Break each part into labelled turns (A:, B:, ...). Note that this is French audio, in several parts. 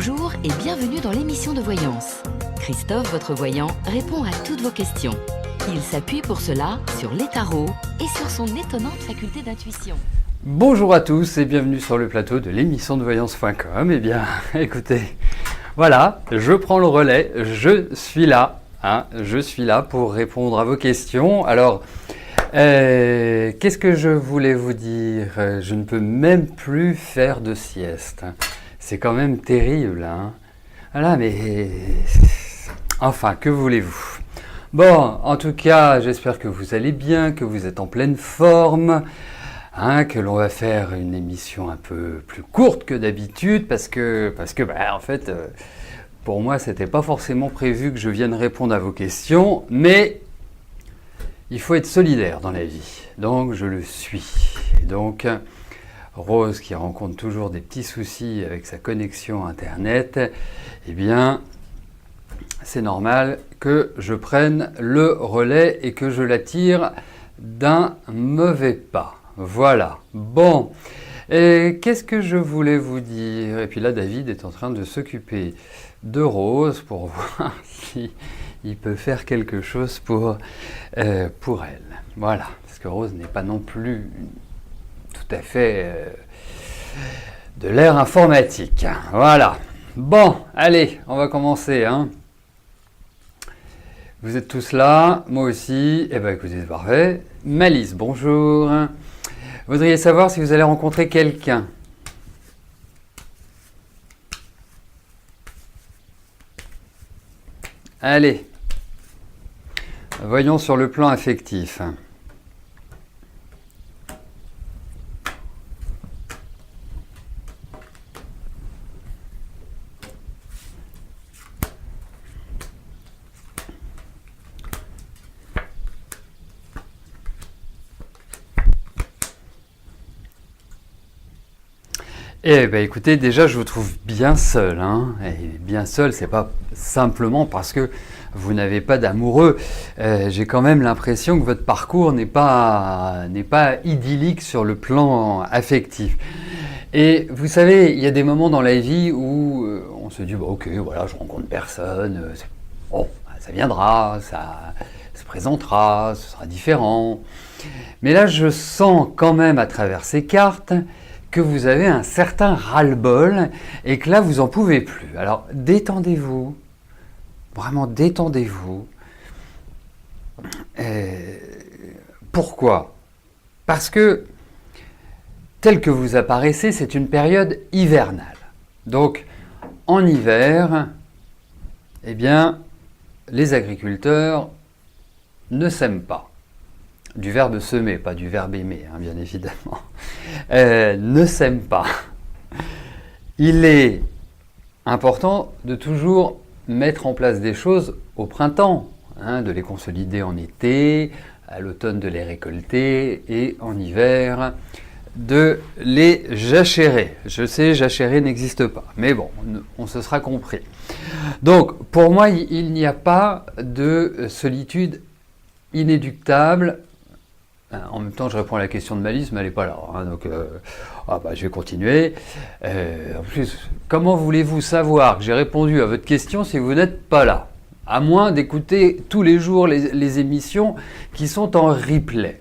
A: Bonjour et bienvenue dans l'émission de voyance. Christophe, votre voyant, répond à toutes vos questions. Il s'appuie pour cela sur les tarots et sur son étonnante faculté d'intuition.
B: Bonjour à tous et bienvenue sur le plateau de l'émission de voyance.com. Eh bien, écoutez, voilà, je prends le relais, je suis là pour répondre à vos questions. Alors, qu'est-ce que je voulais vous dire? Je ne peux même plus faire de sieste. C'est quand même terrible, hein. Voilà, mais enfin, que voulez-vous? Bon, en tout cas, j'espère que vous allez bien, que vous êtes en pleine forme, hein, que l'on va faire une émission un peu plus courte que d'habitude, parce que en fait, pour moi, c'était pas forcément prévu que je vienne répondre à vos questions, mais il faut être solidaire dans la vie, donc je le suis. Et donc, Rose, qui rencontre toujours des petits soucis avec sa connexion Internet, eh bien, c'est normal que je prenne le relais et que je la tire d'un mauvais pas. Voilà. Bon. Et qu'est-ce que je voulais vous dire? Et puis là, David est en train de s'occuper de Rose pour voir s'il peut faire quelque chose pour elle. Voilà. Parce que Rose n'est pas non plus tout à fait de l'ère informatique. Voilà. Bon, allez, on va commencer, hein. Vous êtes tous là, moi aussi. Eh bien, écoutez, c'est parfait. Malice, bonjour. Vous voudriez savoir si vous allez rencontrer quelqu'un. Allez. Voyons sur le plan affectif. Eh bien écoutez, déjà je vous trouve bien seul, hein. Et bien seul, c'est pas simplement parce que vous n'avez pas d'amoureux. J'ai quand même l'impression que votre parcours n'est pas idyllique sur le plan affectif. Et vous savez, il y a des moments dans la vie où on se dit, bah, ok, voilà, je rencontre personne, bon, ça viendra, ça se présentera, ce sera différent. Mais là, je sens quand même à travers ces cartes que vous avez un certain ras-le-bol et que là, vous n'en pouvez plus. Alors, détendez-vous, vraiment détendez-vous. Pourquoi? Parce que, tel que vous apparaissez, c'est une période hivernale. Donc, en hiver, eh bien, les agriculteurs ne sèment pas. Du verbe semer, pas du verbe aimer, hein, bien évidemment. Ne sème pas. Il est important de toujours mettre en place des choses au printemps, hein, de les consolider en été, à l'automne de les récolter et en hiver de les jachérer. Je sais, jachérer n'existe pas, mais bon, on se sera compris. Donc, pour moi, il n'y a pas de solitude inéluctable. En même temps, je réponds à la question de Malice, mais elle n'est pas là. Hein, donc, je vais continuer. En plus, comment voulez-vous savoir que j'ai répondu à votre question si vous n'êtes pas là? À moins d'écouter tous les jours les émissions qui sont en replay.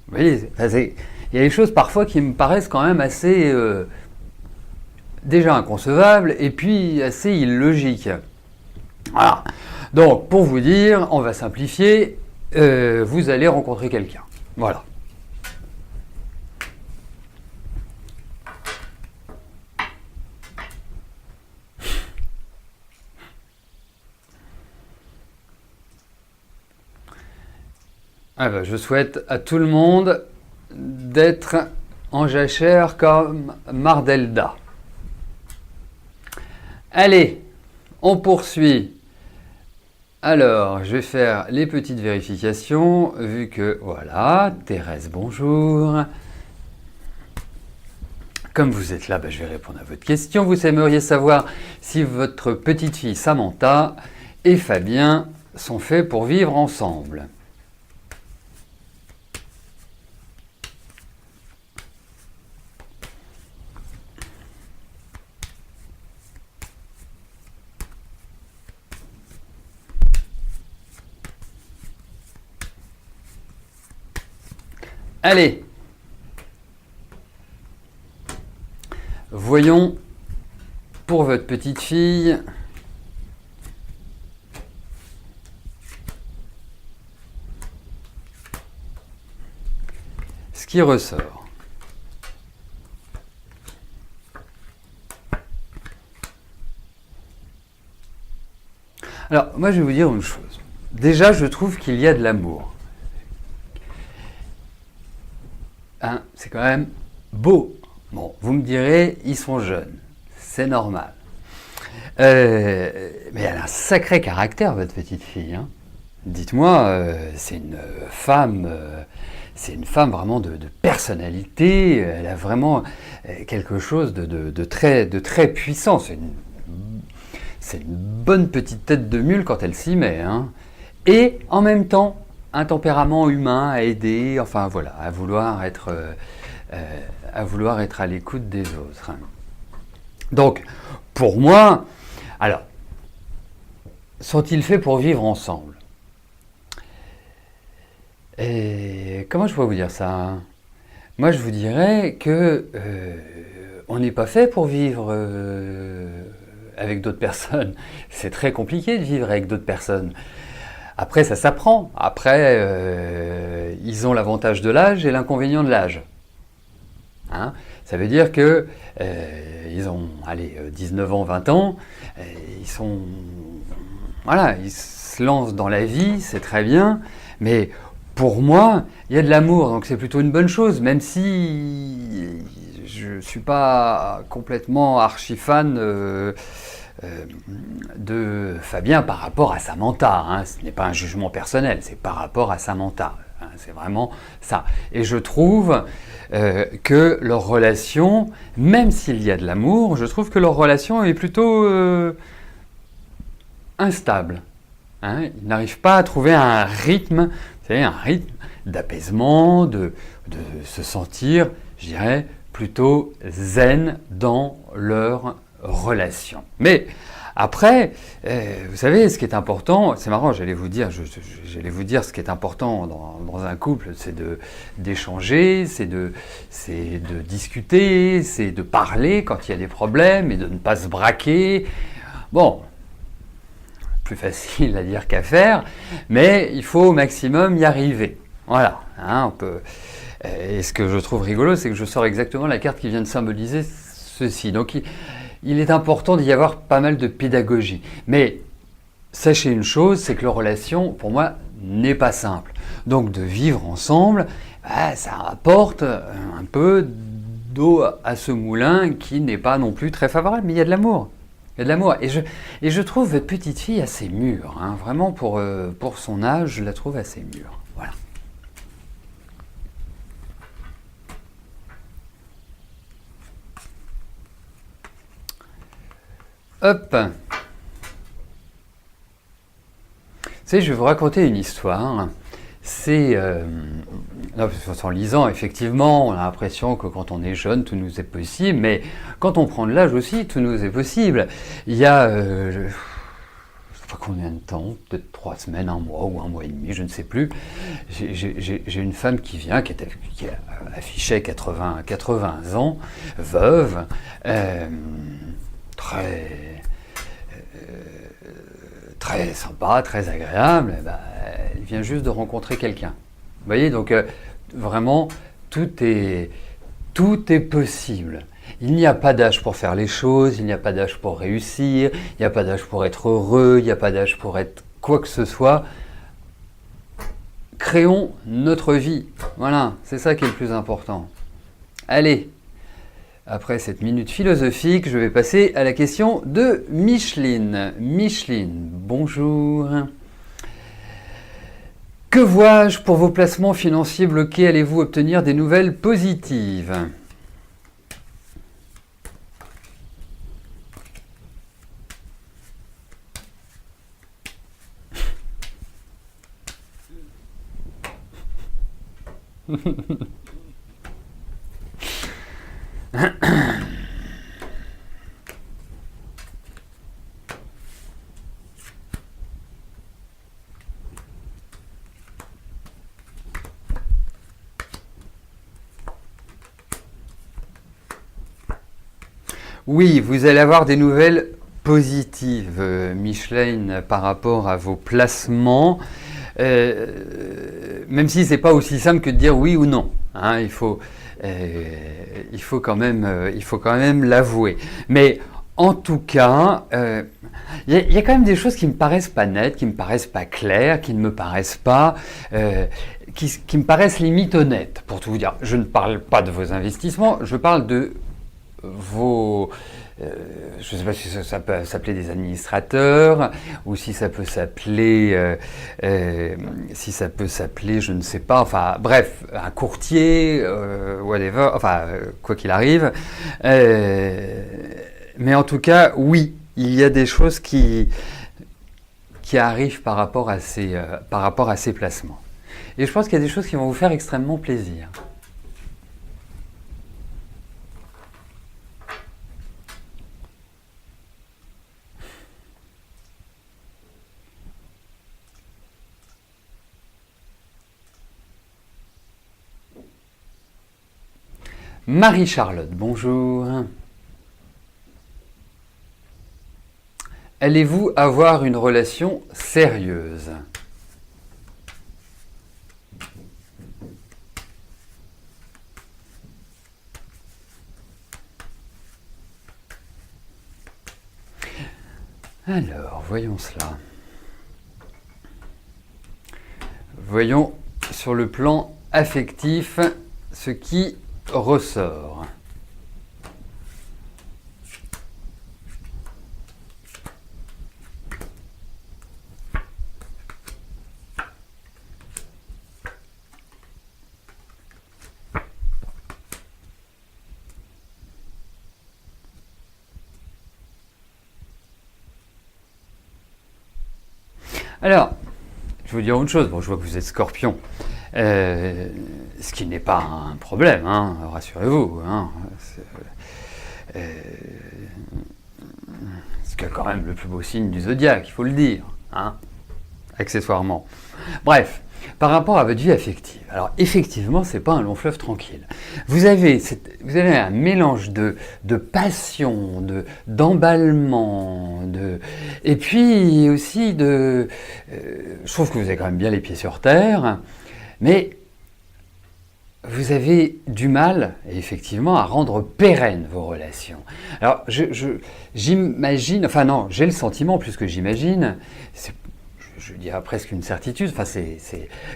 B: Vous voyez, il y a des choses parfois qui me paraissent quand même assez déjà inconcevables et puis assez illogiques. Voilà. Donc, pour vous dire, on va simplifier, vous allez rencontrer quelqu'un. Voilà. Je souhaite à tout le monde d'être en jachère comme Mardelda. Allez, on poursuit. Alors, je vais faire les petites vérifications, vu que, voilà, Thérèse, bonjour. Comme vous êtes là, je vais répondre à votre question. Vous aimeriez savoir si votre petite fille Samantha et Fabien sont faits pour vivre ensemble. Allez, voyons pour votre petite fille. Ce qui ressort. Alors, moi, je vais vous dire une chose. Déjà, je trouve qu'il y a de l'amour. Hein, c'est quand même beau. Bon, vous me direz, ils sont jeunes. C'est normal. Mais elle a un sacré caractère, votre petite fille. Hein. Dites-moi, c'est une femme vraiment de personnalité. Elle a vraiment quelque chose de très puissant. C'est une bonne petite tête de mule quand elle s'y met. Hein. Et en même temps, un tempérament humain à aider, enfin voilà, à vouloir être à l'écoute des autres. Hein. Donc, pour moi, alors, sont-ils faits pour vivre ensemble? Et comment je pourrais vous dire ça? Moi, je vous dirais que on n'est pas fait pour vivre avec d'autres personnes. C'est très compliqué de vivre avec d'autres personnes. Après, ça s'apprend. Après, ils ont l'avantage de l'âge et l'inconvénient de l'âge. Hein? Ça veut dire que ils ont, 19 ans, 20 ans, ils se lancent dans la vie, c'est très bien, mais pour moi, il y a de l'amour, donc c'est plutôt une bonne chose, même si je ne suis pas complètement archi-fan de Fabien par rapport à Samantha. Hein. Ce n'est pas un jugement personnel, c'est par rapport à Samantha. Hein. C'est vraiment ça. Et je trouve que leur relation, même s'il y a de l'amour, je trouve que leur relation est plutôt instable. Hein. Ils n'arrivent pas à trouver un rythme, vous savez, un rythme d'apaisement, de se sentir, je dirais, plutôt zen dans leur relation. Mais après, vous savez, ce qui est important, c'est marrant, j'allais vous dire ce qui est important dans un couple, c'est d'échanger, c'est de discuter, c'est de parler quand il y a des problèmes et de ne pas se braquer. Bon, plus facile à dire qu'à faire, mais il faut au maximum y arriver. Voilà, hein, on peut. Et ce que je trouve rigolo, c'est que je sors exactement la carte qui vient de symboliser ceci. Donc, il est important d'y avoir pas mal de pédagogie. Mais sachez une chose, c'est que la relation, pour moi, n'est pas simple. Donc, de vivre ensemble, ça apporte un peu d'eau à ce moulin qui n'est pas non plus très favorable, mais il y a de l'amour. Il y a de l'amour. Et je trouve votre petite fille assez mûre. Hein. Vraiment, pour son âge, je la trouve assez mûre. Voilà. Hop. Vous savez, je vais vous raconter une histoire. C'est... en lisant, effectivement, on a l'impression que quand on est jeune, tout nous est possible, mais quand on prend de l'âge aussi, tout nous est possible. Il y a... je ne sais pas combien de temps, peut-être 3 semaines, 1 mois ou 1 mois et demi, je ne sais plus. J'ai une femme qui vient, qui affichait 80 ans, veuve, très sympa, très agréable. Elle vient juste de rencontrer quelqu'un. Vous voyez, donc vraiment, tout est possible. Il n'y a pas d'âge pour faire les choses, il n'y a pas d'âge pour réussir, il n'y a pas d'âge pour être heureux, il n'y a pas d'âge pour être quoi que ce soit. Créons notre vie. Voilà, c'est ça qui est le plus important. Allez, après cette minute philosophique, je vais passer à la question de Micheline. Micheline, bonjour. Que vois-je pour vos placements financiers bloqués? Allez-vous obtenir des nouvelles positives? Oui, vous allez avoir des nouvelles positives, Micheline, par rapport à vos placements. Même si c'est pas aussi simple que de dire oui ou non. Hein, il faut quand même l'avouer. Mais en tout cas, il y a quand même des choses qui me paraissent pas nettes, qui me paraissent pas claires, qui ne me paraissent pas, qui me paraissent limite honnêtes. Pour tout vous dire, je ne parle pas de vos investissements, je parle de vos je ne sais pas si ça peut s'appeler des administrateurs ou si ça peut s'appeler, je ne sais pas. Enfin, bref, un courtier, whatever. Enfin, quoi qu'il arrive. Mais en tout cas, oui, il y a des choses qui arrivent par rapport à ces placements. Et je pense qu'il y a des choses qui vont vous faire extrêmement plaisir. Marie-Charlotte, bonjour. Allez-vous avoir une relation sérieuse? Alors, voyons cela. Voyons sur le plan affectif ce qui ressort. Alors, je vais vous dire une chose. Bon, je vois que vous êtes Scorpion. Ce qui n'est pas un problème, hein, rassurez-vous. Hein, c'est quand même le plus beau signe du zodiaque, il faut le dire, hein, accessoirement. Bref, par rapport à votre vie affective, alors effectivement, c'est pas un long fleuve tranquille. Vous avez un mélange de passion, d'emballement, et puis aussi je trouve que vous avez quand même bien les pieds sur terre, mais vous avez du mal, effectivement, à rendre pérennes vos relations. Alors, j'imagine, enfin non, j'ai le sentiment, plus que j'imagine, je dirais presque une certitude, enfin c'est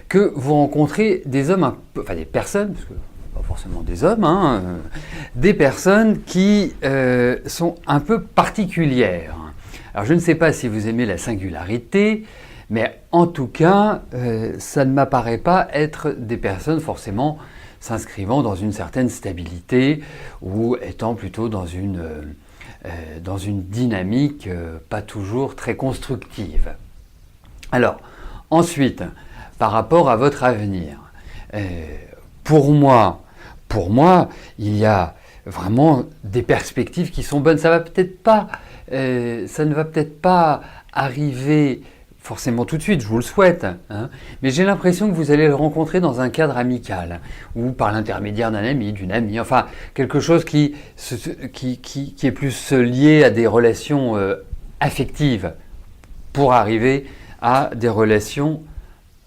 B: que vous rencontrez des hommes, enfin des personnes, parce que pas forcément des hommes, hein, des personnes qui sont un peu particulières. Alors, je ne sais pas si vous aimez la singularité, mais en tout cas, ça ne m'apparaît pas être des personnes forcément s'inscrivant dans une certaine stabilité ou étant plutôt dans une dynamique pas toujours très constructive. Alors, ensuite, par rapport à votre avenir, pour moi, il y a vraiment des perspectives qui sont bonnes. Ça ne va peut-être pas arriver forcément tout de suite, je vous le souhaite, hein, mais j'ai l'impression que vous allez le rencontrer dans un cadre amical, ou par l'intermédiaire d'un ami, d'une amie, enfin quelque chose qui est plus lié à des relations affectives, pour arriver à des relations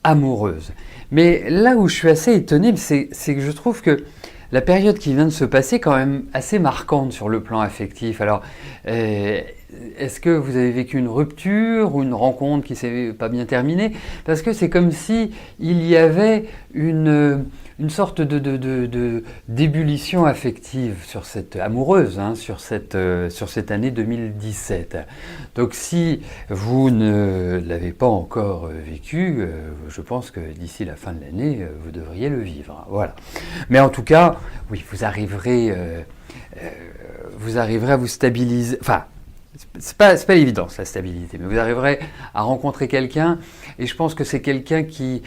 B: amoureuses. Mais là où je suis assez étonné, c'est que je trouve que la période qui vient de se passer est quand même assez marquante sur le plan affectif. Alors, est-ce que vous avez vécu une rupture ou une rencontre qui ne s'est pas bien terminée? Parce que c'est comme si il y avait une sorte d'ébullition affective sur cette amoureuse, hein, sur cette année 2017. Donc si vous ne l'avez pas encore vécu, je pense que d'ici la fin de l'année, vous devriez le vivre. Voilà. Mais en tout cas, oui, vous arriverez à vous stabiliser. Enfin, c'est pas l'évidence, la stabilité, mais vous arriverez à rencontrer quelqu'un, et je pense que c'est quelqu'un qui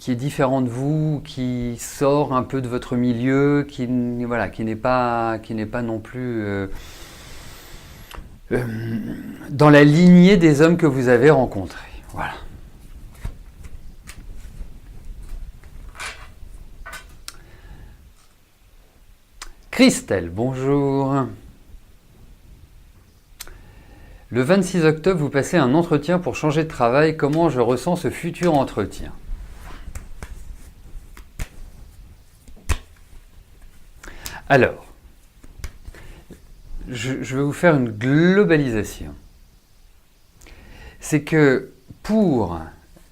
B: est différent de vous, qui sort un peu de votre milieu, qui n'est pas non plus dans la lignée des hommes que vous avez rencontrés. Voilà. Christelle, bonjour. Le 26 octobre, vous passez un entretien pour changer de travail. Comment je ressens ce futur entretien? Alors, je vais vous faire une globalisation. C'est que pour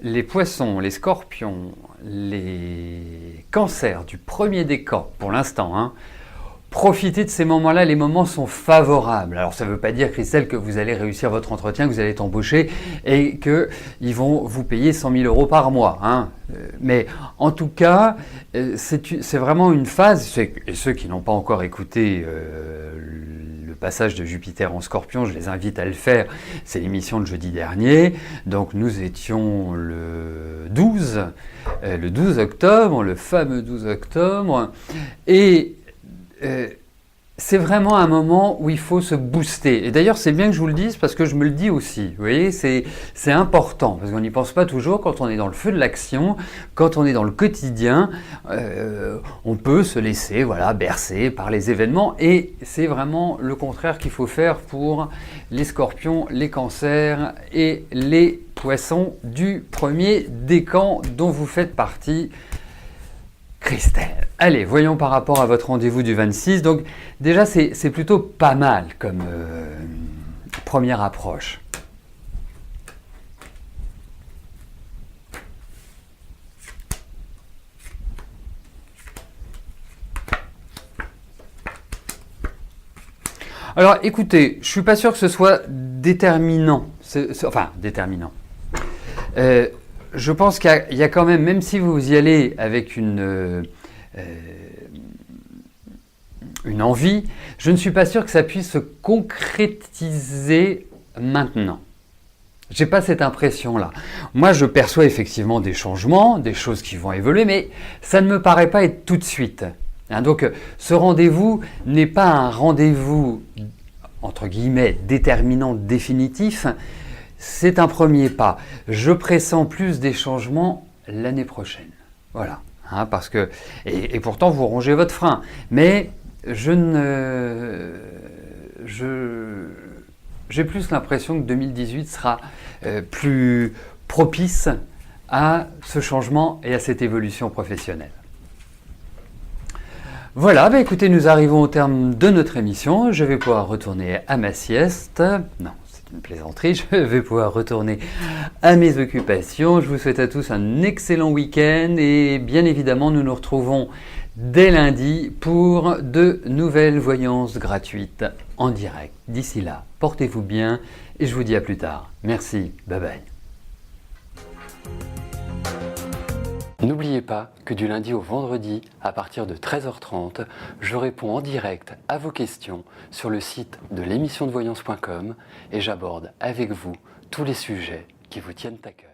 B: les poissons, les scorpions, les cancers du premier décan, pour l'instant, profitez de ces moments-là, les moments sont favorables. Alors ça ne veut pas dire, Christelle, que vous allez réussir votre entretien, que vous allez être embauché et qu'ils vont vous payer 100 000 euros par mois. Mais en tout cas, c'est vraiment une phase, et ceux qui n'ont pas encore écouté le passage de Jupiter en Scorpion, je les invite à le faire, c'est l'émission de jeudi dernier. Donc nous étions le 12 octobre, le fameux 12 octobre, et c'est vraiment un moment où il faut se booster. Et d'ailleurs, c'est bien que je vous le dise parce que je me le dis aussi. Vous voyez, c'est important parce qu'on n'y pense pas toujours quand on est dans le feu de l'action, quand on est dans le quotidien. On peut se laisser bercer par les événements et c'est vraiment le contraire qu'il faut faire pour les scorpions, les cancers et les poissons du premier décan dont vous faites partie. Christelle. Allez, voyons par rapport à votre rendez-vous du 26. Donc déjà, c'est plutôt pas mal comme première approche. Alors écoutez, je ne suis pas sûr que ce soit déterminant. Déterminant. Je pense qu'il y a quand même si vous y allez avec une envie, je ne suis pas sûr que ça puisse se concrétiser maintenant. J'ai pas cette impression-là. Moi, je perçois effectivement des changements, des choses qui vont évoluer, mais ça ne me paraît pas être tout de suite. Donc, ce rendez-vous n'est pas un rendez-vous, entre guillemets, déterminant, définitif. C'est un premier pas. Je pressens plus des changements l'année prochaine. Voilà. Parce que, et pourtant, vous rongez votre frein. Mais j'ai plus l'impression que 2018 sera plus propice à ce changement et à cette évolution professionnelle. Voilà, écoutez, nous arrivons au terme de notre émission. Je vais pouvoir retourner à ma sieste. Non, c'est une plaisanterie. Je vais pouvoir retourner à mes occupations. Je vous souhaite à tous un excellent week-end et bien évidemment, nous nous retrouvons dès lundi pour de nouvelles voyances gratuites en direct. D'ici là, portez-vous bien et je vous dis à plus tard. Merci, bye bye. N'oubliez pas que du lundi au vendredi, à partir de 13h30, je réponds en direct à vos questions sur le site de l'émissiondevoyance.com et j'aborde avec vous tous les sujets qui vous tiennent à cœur.